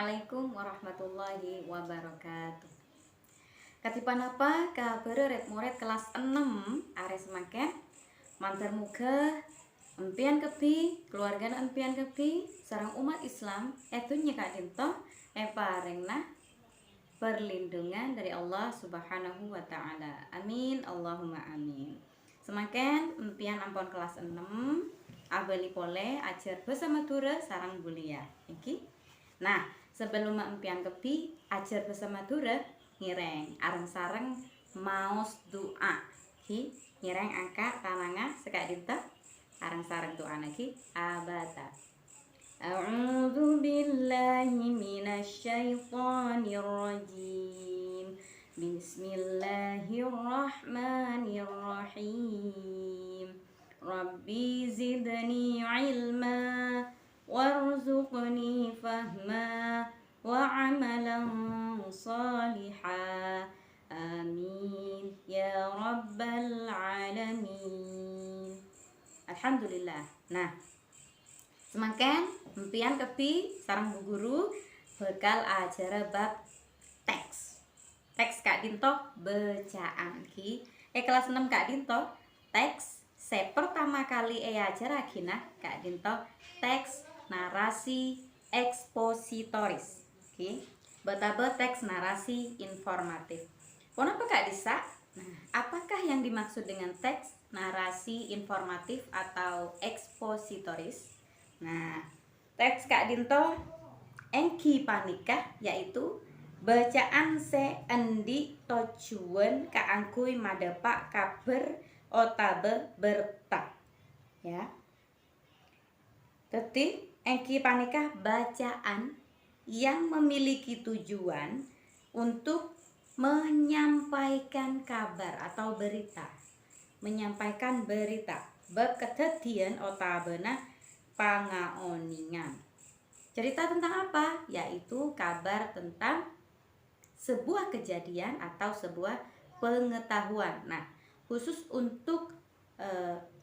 Assalamualaikum warahmatullahi wabarakatuh. Katipan apa kabar red murid kelas 6 are semakin mantar muga empian kebi keluarga empian kebi sarang umat Islam etunya Kak Dinto parengna perlindungan dari Allah Subhanahu wa taala. Amin Allahumma amin. Semakin empian ampun kelas 6 abeli pole ajar bahasa Madura sarang bulia. Iki. Nah, sebelum empian kepi ajar bahasa Madura ngireng areng sareng maos doa. Ki ngireng angka tananga sekak dinta areng sareng doa lagi abata. A'udzu billahi minasyaitonir rajim. Bismillahirrahmanirrahim. Rabbi zidni ilma warzuqni fahma wa amalan salihah. Amin ya rabbal alamin. Alhamdulillah. Nah, semakin empian kepi sarang bu guru bekal acara bab teks. Teks Kak Dinto bacaan ki. Kelas 6 Kak Dinto teks pertama kali ajar agina Kak Dinto teks narasi ekspositoris. Oke. Betapa teks narasi informatif. Kenapa Kak Disa? Nah, apakah yang dimaksud dengan teks narasi informatif atau ekspositoris? Nah, teks Kak Dinto engki panikah yaitu bacaan endi tujuan kaangkuy madepak kabar otabe bertak. Ya. Teti engki panikah bacaan yang memiliki tujuan untuk menyampaikan kabar atau berita. Menyampaikan berita bekedadian otabena pangaoningan. Cerita tentang apa? Yaitu kabar tentang sebuah kejadian atau sebuah pengetahuan. Nah, khusus untuk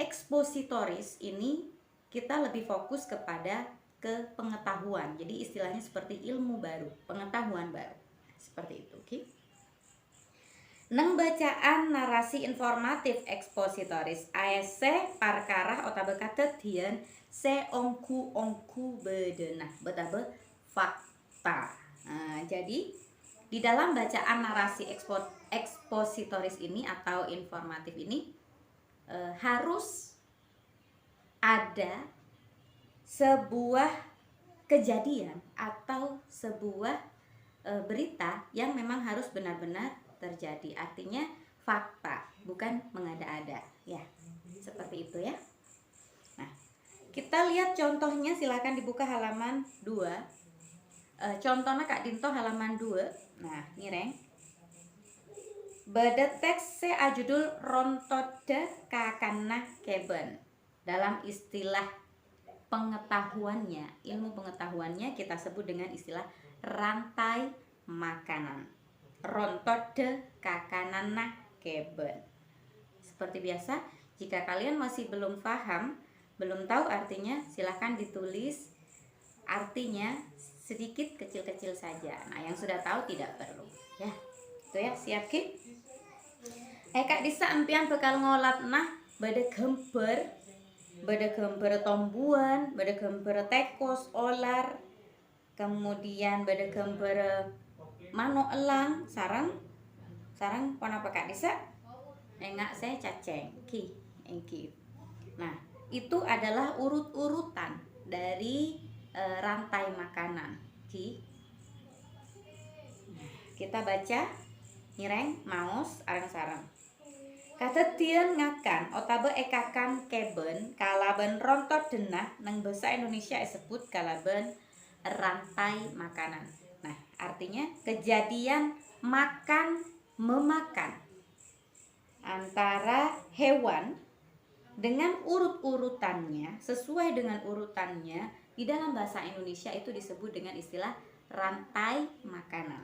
ekspositoris ini kita lebih fokus kepada ke pengetahuan. Jadi istilahnya seperti ilmu baru, pengetahuan baru. Seperti itu, oke? Neng bacaan narasi informatif ekspositoris ASC parkarah otabe kadadian se ongku bedenah betabe fakta. Nah, jadi di dalam bacaan narasi ekspositoris ini atau informatif ini harus ada sebuah kejadian atau sebuah berita yang memang harus benar-benar terjadi. Artinya fakta, bukan mengada-ada. Ya, seperti itu ya. Nah, kita lihat contohnya, silakan dibuka halaman 2. Contohnya Kak Dinto halaman 2. Nah, nireng. Bada teks judul rontode kakana keben. Dalam istilah pengetahuannya, ilmu pengetahuannya kita sebut dengan istilah rantai makanan. Rontode kakanana keben. Seperti biasa, jika kalian masih belum paham, belum tahu artinya, silahkan ditulis artinya sedikit kecil-kecil saja. Nah, yang sudah tahu tidak perlu. Ya, itu ya, siap ki? Kak Disa empian bekal ngolat nah bada gambar tombuan, bada gambar tekos, olar, kemudian bada gambar mano elang, sarang kenapa Kak Disa? Enggak saya caceng ki, engki. Nah, itu adalah urut-urutan dari rantai makanan ki. Kita baca nyireng maos areng sareng. Kadadian ngakan otabe ekakan keben kalaben rontot denah nang bahasa Indonesia disebut kalaben rantai makanan. Nah, artinya kejadian makan memakan antara hewan dengan urut-urutannya, sesuai dengan urutannya di dalam bahasa Indonesia itu disebut dengan istilah rantai makanan.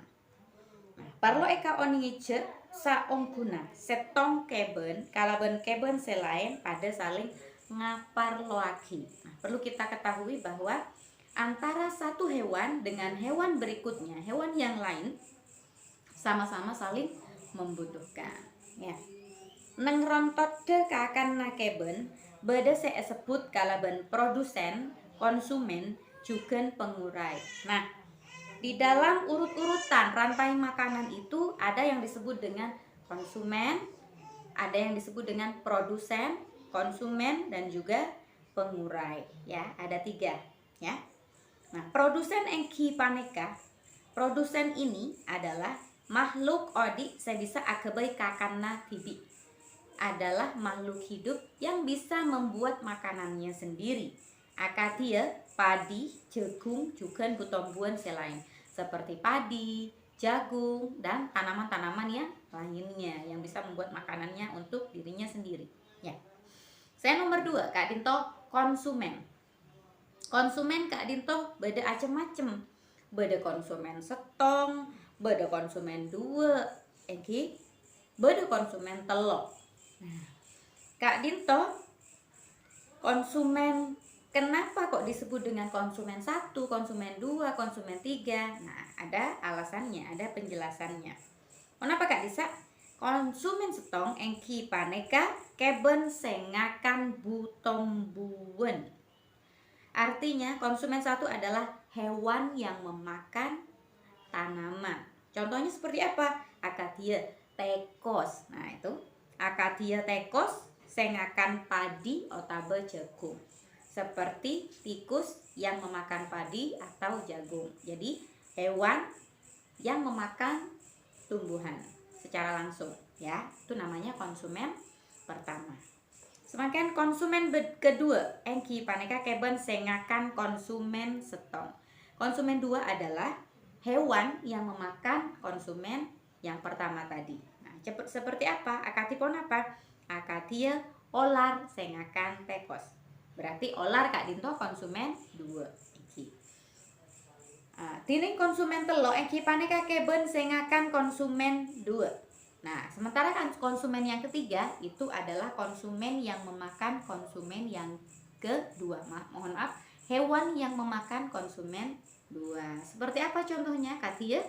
Nah, parlo eka oningice saongkuna setong keben kalaben keben selain pada saling ngaparloaki. Nah, perlu kita ketahui bahwa antara satu hewan dengan hewan berikutnya, hewan yang lain sama-sama saling membutuhkan. Ya. Neng rontot de kakan nakeben beda saya sebut kalaban produsen, konsumen, juga pengurai. Nah, di dalam urut-urutan rantai makanan itu ada yang disebut dengan konsumen, ada yang disebut dengan produsen, konsumen, dan juga pengurai. Ya, ada 3. Ya. Nah, produsen engki paneka, produsen ini adalah makhluk odi saya bisa akabai kakanna tibi, adalah makhluk hidup yang bisa membuat makanannya sendiri. Akadia, padi, jagung, juga tumbuhan selain seperti padi, jagung, dan tanaman-tanaman yang lainnya yang bisa membuat makanannya untuk dirinya sendiri. Ya. Saya nomor 2, Kak Dinto, konsumen. Konsumen Kak Dinto beda macem-macem. Beda konsumen setong, beda konsumen 2, beda konsumen telok. Nah, Kak Dinto, konsumen kenapa kok disebut dengan konsumen 1, konsumen 2, konsumen 3? Nah, ada alasannya, ada penjelasannya. Kenapa Kak Disa? Konsumen setong engki paneka keben sengakan butombuan. Artinya konsumen 1 adalah hewan yang memakan tanaman. Contohnya seperti apa? Akadia tekos. Nah, itu akadia tekos sengakan padi atau jagung. Seperti tikus yang memakan padi atau jagung. Jadi hewan yang memakan tumbuhan secara langsung, ya. Itu namanya konsumen pertama. Semakin konsumen kedua, engki paneka keben sengakan konsumen setong. Konsumen 2 adalah hewan yang memakan konsumen yang pertama tadi. Nah, seperti apa? Akatipon apa? Akatia olar sengakan tekos. Berarti olar Kak Dinto konsumen 2. Tining konsumen telok engki paneka keben sengakan konsumen 2. Nah, sementara kan konsumen yang ketiga itu adalah konsumen yang memakan konsumen yang kedua. Mohon maaf, hewan yang memakan konsumen 2. Seperti apa contohnya? Katia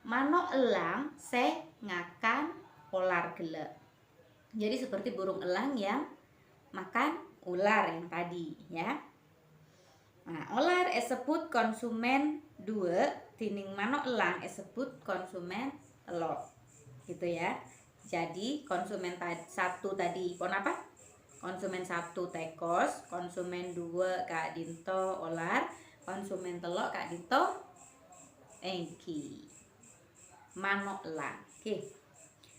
mano elang se ngakan ular gele. Jadi seperti burung elang yang makan ular yang tadi, ya. Nah, ular disebut konsumen 2, tining mano elang disebut konsumen telok. Gitu ya. Jadi konsumen 1 tadi pon apa? Konsumen 1 tekos, konsumen 2 Kak Dinto ular, konsumen telok Kak Dinto engki mano elang. Oke.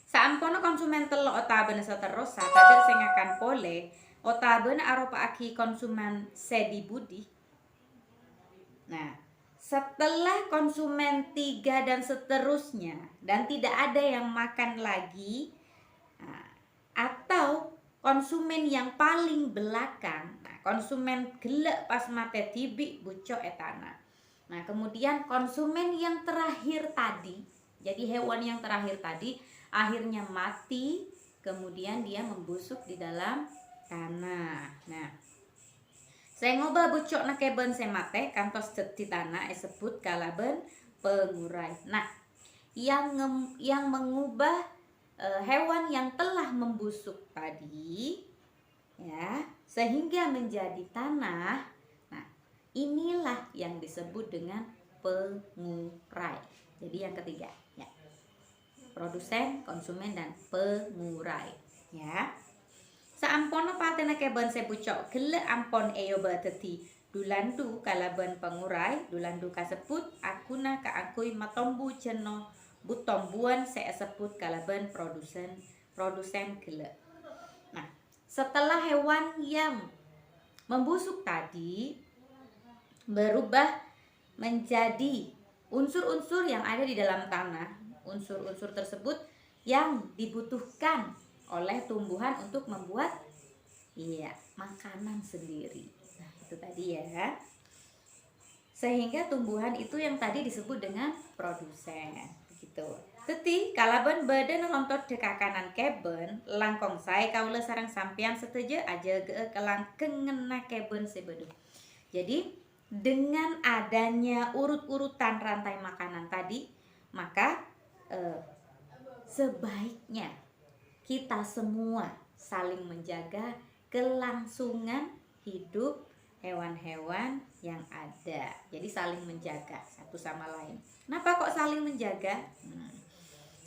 Saampono konsumen telok otaben seterus sadar sing akan pole otaben arupa aki konsumen sedi budi. Nah, setelah konsumen 3 dan seterusnya dan tidak ada yang makan lagi, nah, atau konsumen yang paling belakang, nah, konsumen gelek pas mate tibi buco etana. Nah, kemudian konsumen yang terakhir tadi, jadi hewan yang terakhir tadi akhirnya mati, kemudian dia membusuk di dalam tanah. Nah, saya ngoba bucok na keben semate kantos di tanah disebut kalaben pengurai. Nah, yang mengubah hewan yang telah membusuk tadi, ya, sehingga menjadi tanah. Nah, inilah yang disebut dengan pengurai. Jadi yang ketiga, ya. Produsen, konsumen, dan pengurai, ya. Saampono patena keben sebucok gele ampon eyo bateti dulandu kalaban pengurai dulandu kasebut akuna kaakui matombu jeno butombuan saya sebut kalaban produsen gele. Nah, setelah hewan yang membusuk tadi berubah menjadi unsur-unsur yang ada di dalam tanah, unsur-unsur tersebut yang dibutuhkan oleh tumbuhan untuk membuat makanan sendiri. Nah, itu tadi ya. Sehingga tumbuhan itu yang tadi disebut dengan produsen, begitu. Teti kalaban badan nonton dekakanan keben langkong saya kaula sarang sampean setuju aja ke kelang kengena keben sebedu. Jadi dengan adanya urut-urutan rantai makanan tadi, maka sebaiknya kita semua saling menjaga kelangsungan hidup hewan-hewan yang ada. Jadi saling menjaga satu sama lain. Kenapa kok saling menjaga?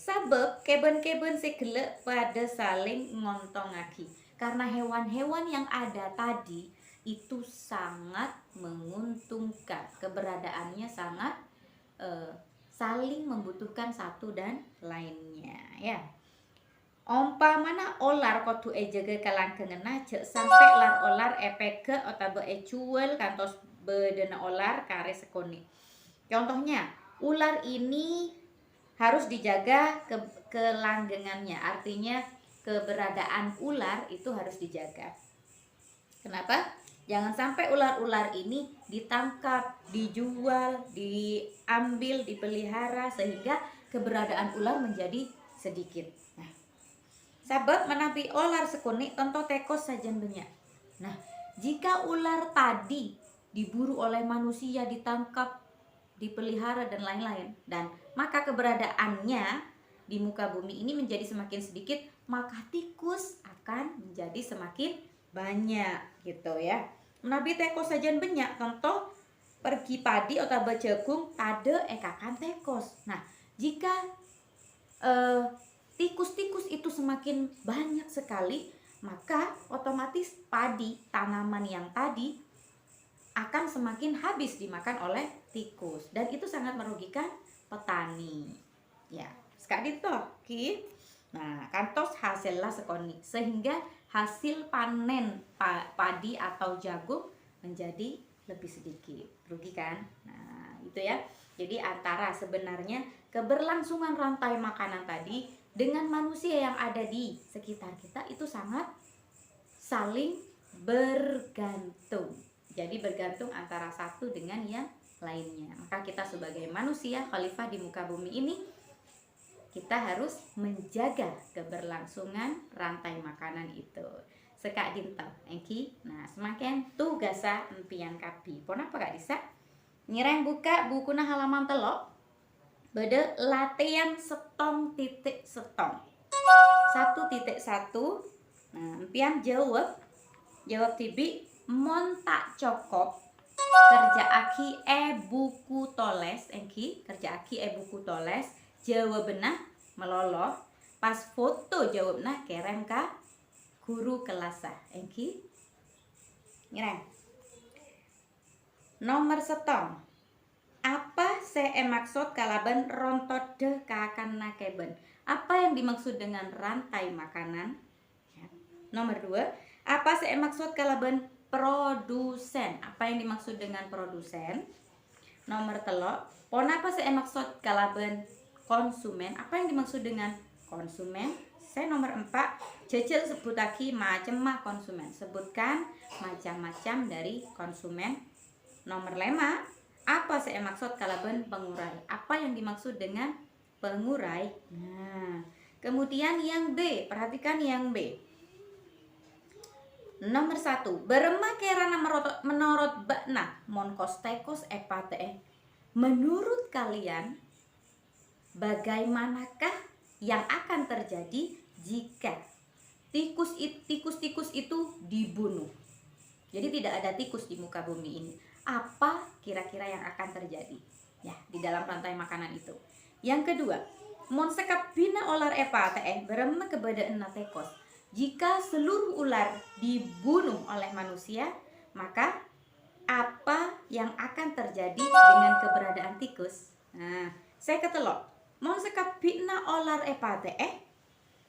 Sebab keben-keben segelek pada saling ngontongake. Karena hewan-hewan yang ada tadi itu sangat menguntungkan. Keberadaannya sangat saling membutuhkan satu dan lainnya, ya. Umpamana olar kudu jaga kelanggengan aja sampai olar epeke atau jual kantos bedena olar kare sekoni. Contohnya, ular ini harus dijaga kelanggengannya, artinya keberadaan ular itu harus dijaga. Kenapa? Jangan sampai ular-ular ini ditangkap, dijual, diambil, dipelihara sehingga keberadaan ular menjadi sedikit. Nah, sabab menapi ular sekuni tonto tekos sajen banyak. Nah, jika ular tadi diburu oleh manusia, ditangkap, dipelihara dan lain-lain, dan maka keberadaannya di muka bumi ini menjadi semakin sedikit, maka tikus akan menjadi semakin banyak gitu ya. Menabi tekos sajian banyak, contoh pergi padi atau jagung tade ekakan tekos. Nah, jika tikus-tikus itu semakin banyak sekali, maka otomatis padi, tanaman yang tadi akan semakin habis dimakan oleh tikus, dan itu sangat merugikan petani. Ya, sekali toki. Nah, kantos hasilnya sekoni, sehingga hasil panen padi atau jagung menjadi lebih sedikit, rugi kan? Nah, itu ya. Jadi antara sebenarnya keberlangsungan rantai makanan tadi dengan manusia yang ada di sekitar kita itu sangat saling bergantung. Jadi bergantung antara satu dengan yang lainnya. Maka kita sebagai manusia khalifah di muka bumi ini, kita harus menjaga keberlangsungan rantai makanan itu. Sekak dinten engki. Nah, semakin tugasa empian kabi. Pon apa gak bisa? Nyereng buka bukuna halaman telok. Beda latihan setong titik setong. 1.1. Nah, empian jawab tibi mon tak cokop kerja aki buku toles engki, kerja aki buku toles jawabna meloloh pas foto jawabna kerem ka guru kelasa engki ngireng. Nomor setong, apa saya maksud kalaban rontot de kakan nakeben? Apa yang dimaksud dengan rantai makanan? Ya. Nomor 2, apa saya maksud kalaban produsen? Apa yang dimaksud dengan produsen? Nomor 3, pon apa saya maksud kalaban konsumen? Apa yang dimaksud dengan konsumen? Saya nomor 4, jajal sebut lagi macam konsumen. Sebutkan macam-macam dari konsumen. Nomor 5, apa saya maksud kalaban pengurai? Apa yang dimaksud dengan pengurai? Nah, kemudian yang B, perhatikan yang B. Nomor 1, berema kerana menurut bakna monkos tekos epate. Menurut kalian, bagaimanakah yang akan terjadi jika tikus-tikus itu dibunuh? Jadi tidak ada tikus di muka bumi ini. Apa kira-kira yang akan terjadi? Ya, di dalam rantai makanan itu. Yang kedua, mon sekapina olar epate berema kebadaan tekos. Jika seluruh ular dibunuh oleh manusia, maka apa yang akan terjadi dengan keberadaan tikus? Nah, saya ketelok. Mon sekapina olar epate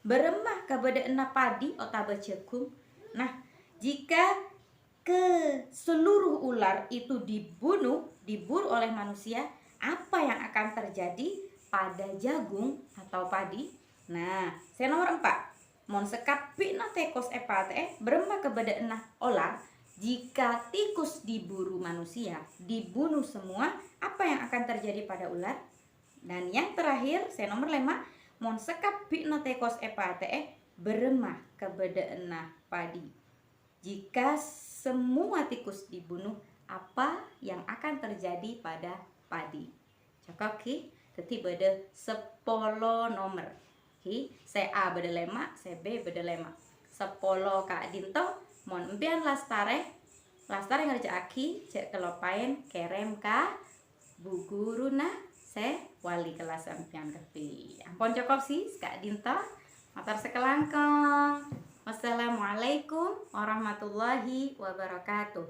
beremah keberadaan padi atau jagung. Nah, jika seluruh ular itu diburu oleh manusia, apa yang akan terjadi pada jagung atau padi? Nah, saya nomor 4. Mon sekapina tekos epate berema keberadaan olar. Jika tikus diburu manusia, dibunuh semua, apa yang akan terjadi pada ular? Dan yang terakhir, saya nomor 5, mon sekapina tekos epate berema keberadaan padi. Jika semua tikus dibunuh, apa yang akan terjadi pada padi. Cokok ki, dadi beda 10 nomor. Ki, se A beda 5, se B beda 5. 10 Kak Dinto mon empian lastare ngerjaaki cek kelopain kerem ka bu guruna se wali kelas empian kepi. Ampun cukup sih Kak Dinto. Matur sekelangkong. Wassalamualaikum warahmatullahi wabarakatuh.